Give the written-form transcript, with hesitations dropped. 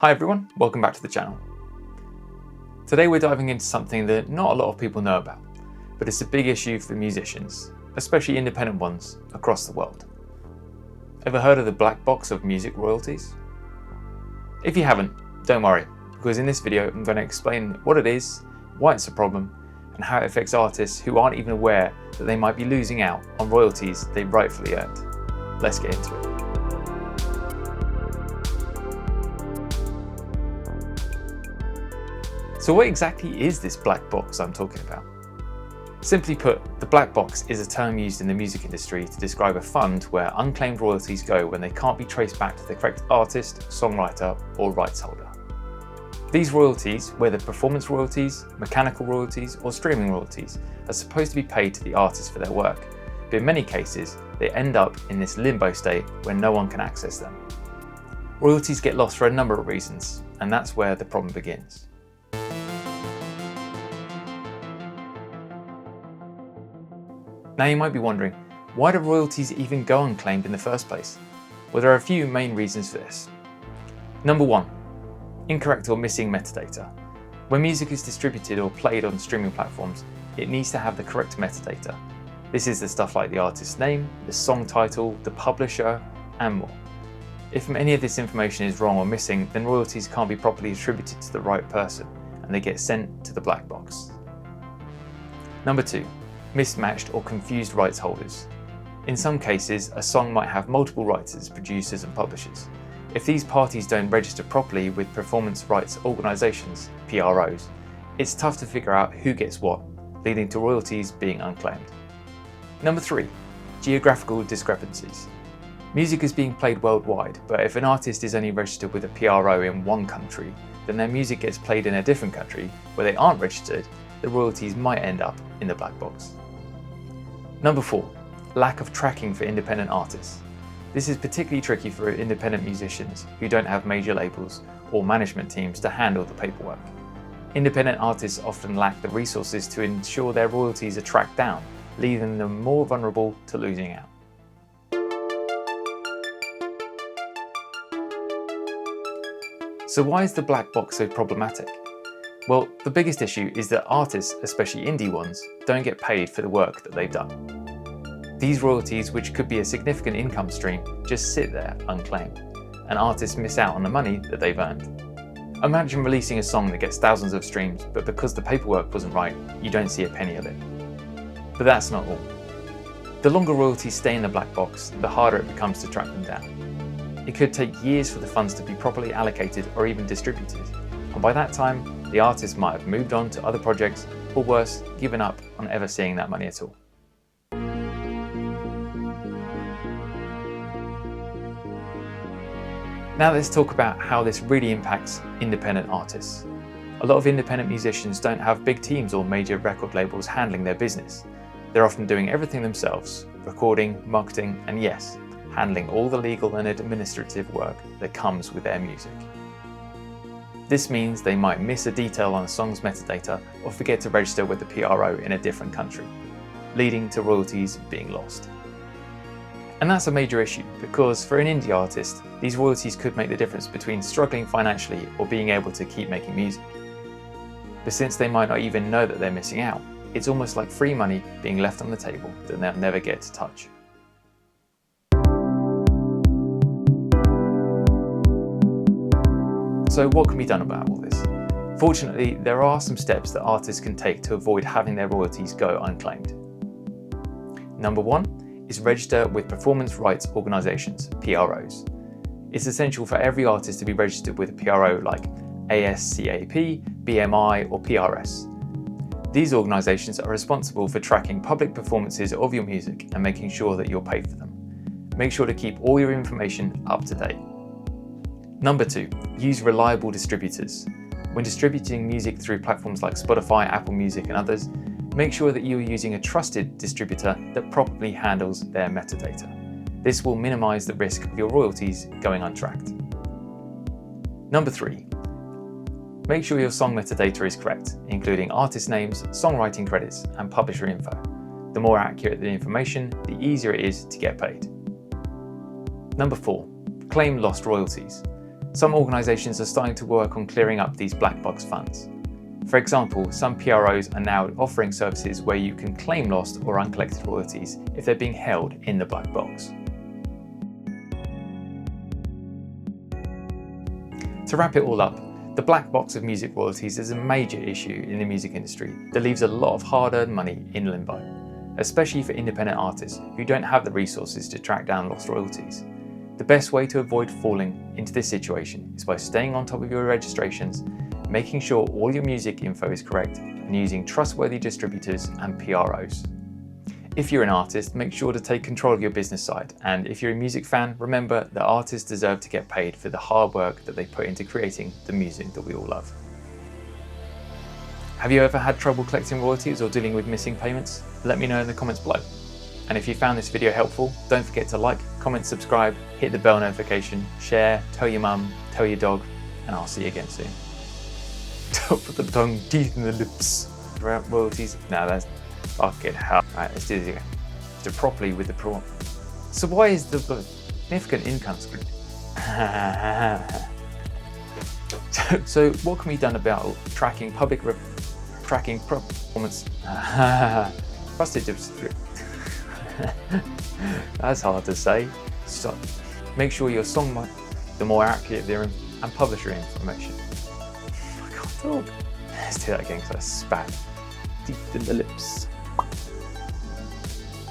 Hi everyone, welcome back to the channel. Today we're diving into something that not a lot of people know about, but it's a big issue for musicians, especially independent ones across the world. Ever heard of the black box of music royalties? If you haven't, don't worry, because in this video I'm going to explain what it is, why it's a problem, and how it affects artists who aren't even aware that they might be losing out on royalties they rightfully earned. Let's get into it. So what exactly is this black box I'm talking about? Simply put, the black box is a term used in the music industry to describe a fund where unclaimed royalties go when they can't be traced back to the correct artist, songwriter, or rights holder. These royalties, whether performance royalties, mechanical royalties, or streaming royalties, are supposed to be paid to the artist for their work, but in many cases, they end up in this limbo state where no one can access them. Royalties get lost for a number of reasons, and that's where the problem begins. Now you might be wondering, why do royalties even go unclaimed in the first place? Well, there are a few main reasons for this. Number one, incorrect or missing metadata. When music is distributed or played on streaming platforms, it needs to have the correct metadata. This is the stuff like the artist's name, the song title, the publisher, and more. If any of this information is wrong or missing, then royalties can't be properly attributed to the right person, and they get sent to the black box. Number two, mismatched or confused rights holders. In some cases, a song might have multiple writers, producers, and publishers. If these parties don't register properly with performance rights organisations, PROs, it's tough to figure out who gets what, leading to royalties being unclaimed. Number three, geographical discrepancies. Music is being played worldwide, but if an artist is only registered with a PRO in one country, then their music gets played in a different country where they aren't registered, the royalties might end up in the black box. Number four, lack of tracking for independent artists. This is particularly tricky for independent musicians who don't have major labels or management teams to handle the paperwork. Independent artists often lack the resources to ensure their royalties are tracked down, leaving them more vulnerable to losing out. So why is the black box so problematic? Well, the biggest issue is that artists, especially indie ones, don't get paid for the work that they've done. These royalties, which could be a significant income stream, just sit there unclaimed, and artists miss out on the money that they've earned. Imagine releasing a song that gets thousands of streams, but because the paperwork wasn't right, you don't see a penny of it. But that's not all. The longer royalties stay in the black box, the harder it becomes to track them down. It could take years for the funds to be properly allocated or even distributed, and by that time, the artist might have moved on to other projects, or worse, given up on ever seeing that money at all. Now let's talk about how this really impacts independent artists. A lot of independent musicians don't have big teams or major record labels handling their business. They're often doing everything themselves, recording, marketing, and yes, handling all the legal and administrative work that comes with their music. This means they might miss a detail on a song's metadata or forget to register with the PRO in a different country, leading to royalties being lost. And that's a major issue because for an indie artist, these royalties could make the difference between struggling financially or being able to keep making music. But since they might not even know that they're missing out, it's almost like free money being left on the table that they'll never get to touch. So what can be done about all this? Fortunately, there are some steps that artists can take to avoid having their royalties go unclaimed. Number one is register with performance rights organisations, PROs. It's essential for every artist to be registered with a PRO like ASCAP, BMI or PRS. These organisations are responsible for tracking public performances of your music and making sure that you're paid for them. Make sure to keep all your information up to date. Number two, use reliable distributors. When distributing music through platforms like Spotify, Apple Music and others, make sure that you're using a trusted distributor that properly handles their metadata. This will minimize the risk of your royalties going untracked. Number three, make sure your song metadata is correct, including artist names, songwriting credits, and publisher info. The more accurate the information, the easier it is to get paid. Number four, claim lost royalties. Some organisations are starting to work on clearing up these black box funds. For example, some PROs are now offering services where you can claim lost or uncollected royalties if they're being held in the black box. To wrap it all up, the black box of music royalties is a major issue in the music industry that leaves a lot of hard-earned money in limbo, especially for independent artists who don't have the resources to track down lost royalties. The best way to avoid falling into this situation is by staying on top of your registrations, making sure all your music info is correct, and using trustworthy distributors and PROs. If you're an artist, make sure to take control of your business side, and if you're a music fan, remember that artists deserve to get paid for the hard work that they put into creating the music that we all love. Have you ever had trouble collecting royalties or dealing with missing payments? Let me know in the comments below. And if you found this video helpful, don't forget to like, comment, subscribe, hit the bell notification, share, tell your mum, tell your dog, and I'll see you again soon. Top of the tongue, teeth in the lips. Royalties? No, that's fucking hell. Right, let's do this again. Do properly with the prawn. So why is the significant income screwed? So what can be done about tracking tracking performance? That's hard to say. So make sure your song the more accurate and publish your information. I can't talk. Let's do that again because I spat. Teeth in the lips.